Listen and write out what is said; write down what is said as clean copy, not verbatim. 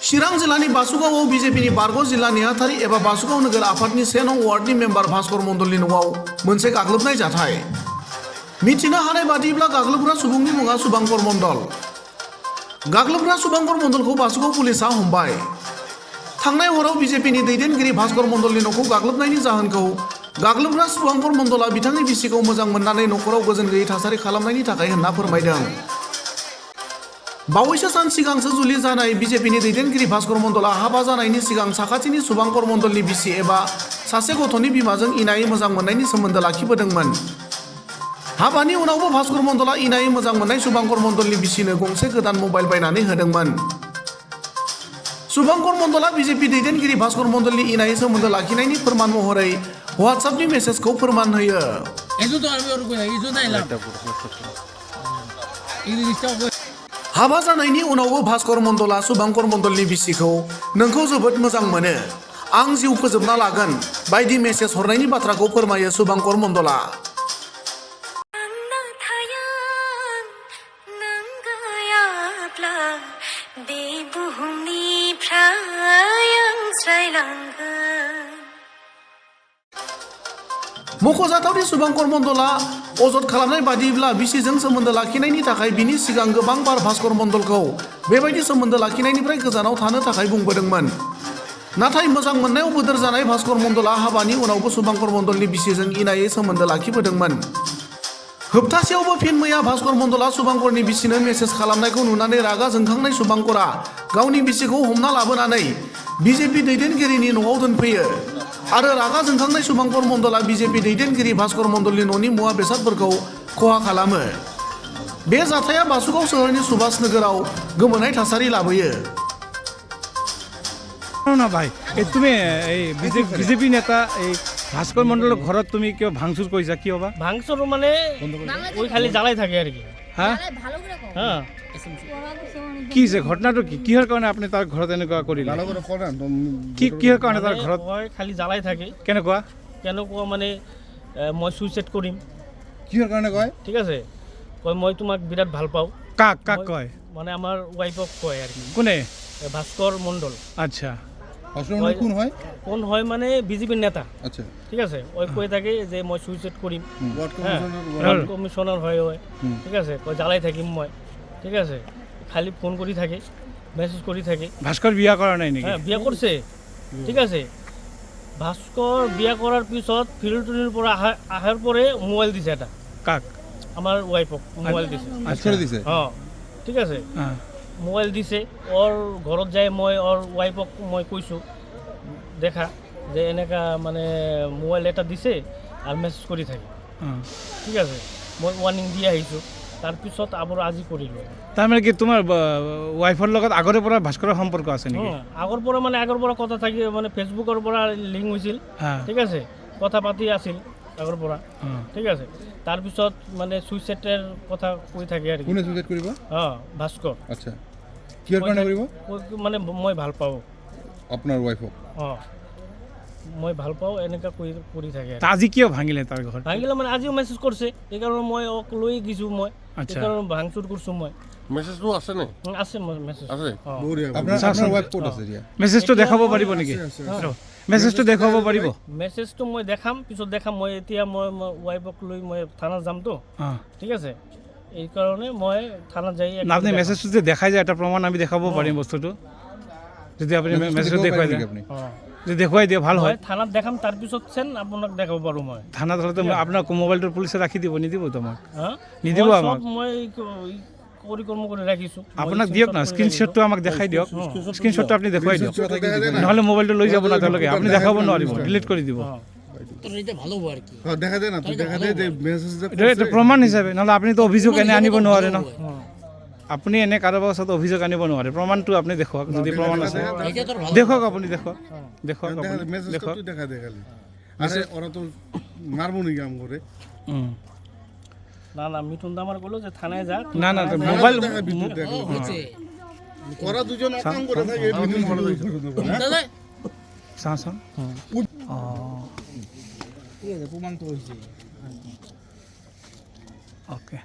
चिरां जिल्लानि बासुगावआव बिजेपिनि बारग' जिल्ला नेहाथारि एबा बासुगाव नोगोर आफादनि 1 नं वार्डनि मेम्बार भास्कर मण्डलनि न'आव मोनसे गाग्लोबनाय जाथाय। मिथिनो हानाय बादिब्ला गाग्लोबग्रा सुबुंनि मुङा शुभांकर मण्डल। गाग्लोबग्रा शुभांकर मण्डलखौ बासुगाव पुलिसा हमबाय। थांनाय हराव बिजेपिनि दैदेनगिरि भास्कर मण्डलनि न'खौ गाग्लोबनायनि जाहोनखौ गाग्लोबग्रा शुभांकर मण्डलआ बिथांनि बिसिखौ मोजां मोननानै न'खराव गोजोन गैयै थासारि खालामनायनि थाखाय होनना फोरमायदों। बावैसो सान सिगांसो जुलि जानाय बिजेपिनि दैदेनगिरि भास्कर मण्डलआ हाबा जानायनि सिगां साखाथिनि शुभांकर मण्डलनि बिसि एबा सासे गथ'नि बिमाजों इनायै मोजां मोननायनि सोमोन्दो लाखिबोदोंमोन। हाबानि उनावबो भास्कर मण्डलआ इनायै मोजां मोननाय शुभांकर मण्डलनि बिसिनो गंसे गोदान मबाइल बायनानै होदोंमोन। शुभांकर मण्डलआ बिजेपि दैदेनगिरि भास्कर मण्डलनि इनायै सोमोन्दो लाखिनायनि फोरमान महरै WhatsAppनि मेसेजखौ फोरमान होयो। हाबा जानायनि उनावबो भास्कर मण्डलआ शुभांकर मण्डलनि बिसिखौ नोंखौ जोबोद मोजां मोनो, आं जिउ फोजोबना लागोन बायदि मेसेज हरनायनि बाथ्राखौ फोरमायो शुभांकर मण्डलआ। मख'जाथावदि शुभांकर मण्डलआ अजद खालामनाय बादिब्ला बिसिजों सोमोन्दो लाखिनायनि थाखाय बिनि सिगां गोबां बार भास्कर मण्डलखौ बेबायदि सोमोन्दो लाखिनायनिफ्राय गोजानाव थानो थाखाय बुंबोदोंमोन। नाथाय मोजां मोननायाव बोदोर जानाय भास्कर मण्डलआ हाबानि उनावबो शुभांकर मण्डलनि बिसिजों इनायै सोमोन्दो लाखिबोदोंमन। होबथासेयावबो फिन मैया भास्कर मण्डलआ शुभांकरनि बिसिनो मेसेज खालामनायखौ नुनानै रागा जोंखांनाय शुभांकरआ गावनि बिसिखौ हमना लाबोनानै बिजेपि दैदेनगिरिनि न'आव दोनफैयो आरो रागा जोंखांनाय शुभांकर मण्डलआ बिजेपि दैदेनगिरि भास्कर मण्डलनि न'नि मुवा बेसादफोरखौ खहा खालामो। बे जाथाया बासुगाव सोहोरनि सुभाष नोगोराव गोमोनाय थासारि लाबोयो। না ভাই তুমি এই বিজেপি নেতা এই ভাস্কৰ মণ্ডলৰ ঘৰত তুমি কিয় ভাঙচুৰ কৰিছা, কিয় বা? ভাঙচুর মানে ওই খালি জ্বালাই থাকে আর কি। হ্যাঁ হ্যাঁ কি যে ঘটনাটো কি, কিহৰ কাৰণে আপুনি তাৰ ঘৰত এনেকুৱা কৰিলে? কিহৰ কাৰণে তাৰ ঘৰত খালি জ্বালাই থাকে? কেনেকুৱা কেনেকুৱা মানে মই সুইচাইড কৰিম। কিহৰ কাৰণে কয়? ঠিক আছে, কয় মই তোমাক বিৰাট ভাল পাওঁ। কাক কাক কয়? মানে আমাৰ ৱাইফক কয় আর কি। কোনে? ভাস্কৰ মণ্ডল। আচ্ছা, কোন হয়? কোন হয় মানে বিজেপির নেতা। আচ্ছা, ঠিক আছে, ওই কই থাকে যে মই সুইচাইড কৰিম। ওয়ার্ড কমিশনার হয় ওই। ঠিক আছে, কয় জ্বালাই থাকিম মই। ঠিক আছে, খালি ফোন কৰি থাকে, মেসেজ কৰি থাকে। ভাস্কৰ বিয়া কৰা নাই নেকি? হ্যাঁ, বিয়া করছে। ঠিক আছে, ভাস্কৰ বিয়া করার পিছত ফিল্ডটুনির পৰা আহার পরে মোবাইল দিছে এটা। কাক? আমার ওয়াইফক মোবাইল দিছে। আচ্ছা দিছে। হ্যাঁ, ঠিক আছে, মোবাইল দিছে। ওর ঘৰত যায় মই ওর ওয়াইফক মই কৈছোঁ দেখা যে এনেকা মানে মোবাইল এটা দিছে আর মেসেজ কৰি থাকে। ঠিক আছে, মই ওয়ার্নিং দি আহিছোঁ। তাৰপিছত আবার আজি কৰিলোঁ। তাৰমানে কি তোমাৰ ওয়াইফৰ লগত আগৰে পৰা ভাস্কৰৰ সম্পৰ্ক আছে নেকি? আগৰ পৰা মানে আগৰ পৰা কথা থাকি মানে ফেচবুকৰ পৰা লিংক হৈছিল। ঠিক আছে, কথা পাতি আছিল আগৰ পৰা। ঠিক আছে, তাৰপিছত মানে সুইচাইডৰ কথা কৈ থাকে আৰু কোনে সুইচাইড কৰিব? ভাস্কৰ। আচ্ছা, কিহৰ কাৰণে কৰিব? মানে মই ভাল পাওঁ আপোনাৰ ওয়াইফক। মই ভাল পাওঁ এনেকা কৰি থাকে। আজি কিয় ভাঙিলে তাৰ ঘৰ? ভাঙিলে মানে আজিও মেছেজ কৰিছে, সেইকাৰণে মই লৈ গৈছোঁ। মই সেইকাৰণে ভাঙচুৰ কৰিছোঁ। মই মেছেজটো আছে নে? আছে মেছেজ আপোনাৰ আছে। ওয়াইফ ক'ত আছে এতিয়া? মেছেজটো দেখাব পাৰিব নেকি? মেছেজটো দেখাব পাৰিব? মেছেজটো মই দেখাম, পিছত দেখাম। মই এতিয়া মই ওয়াইফক লৈ মই থানাত যামতো। ঠিক আছে, এই কাৰণে মই থানাত যাই আপুনি মেছেজটো যে দেখাই যায় এটা প্ৰমাণ আমি দেখাব পাৰিম বস্তুটো, যদি আপুনি মেছেজটো দেখুৱাই দিয়ে। আপুনি যদি দেখুৱাই দিয়ে ভাল হয়। থানাত দেখাম, তাৰপিছত চেন আপোনাক দেখাব পাৰোঁ। মই থানাত হ'লে আপোনাৰ মোবাইলটো পুলিচে ৰাখি দিব, নিদিব তোমাক? নিদিব আমাক। মই পৰিকৰ্ম কৰি ৰাখিছোঁ। আপোনাক দিয়ক না, স্ক্ৰীনশ্বটটো আমাক দেখাই দিয়ক। স্ক্ৰীনশ্বটটো আপুনি দেখুৱাই দিয়ক, নহ'লে মোবাইলটো লৈ যাব না তেওঁলোকে। আপুনি দেখাব নোৱাৰিব, ডিলিট কৰি দিব। এইটো প্ৰমাণ হিচাপে, নহ'লে আপুনিতো অভিযোগ এনে আনিব নোৱাৰে ন। আপুনি এনে কাৰোবাৰ ওচৰত অভিযোগ আনিব নোৱাৰে। প্ৰমাণটো আপুনি দেখুৱাওক, যদি প্ৰমাণ আছে দেখুৱাওক। আপুনি দেখুৱাওক, দেখুৱাওক, দেখুৱাওক। না না, মিঠুন দামার বললো যে থানায় যা। না না, মোবাইল ওরা দুজন কাম করে থাকে। চাওঁ চাওঁ। প্রমাণ তো হয়েছে। ওকে।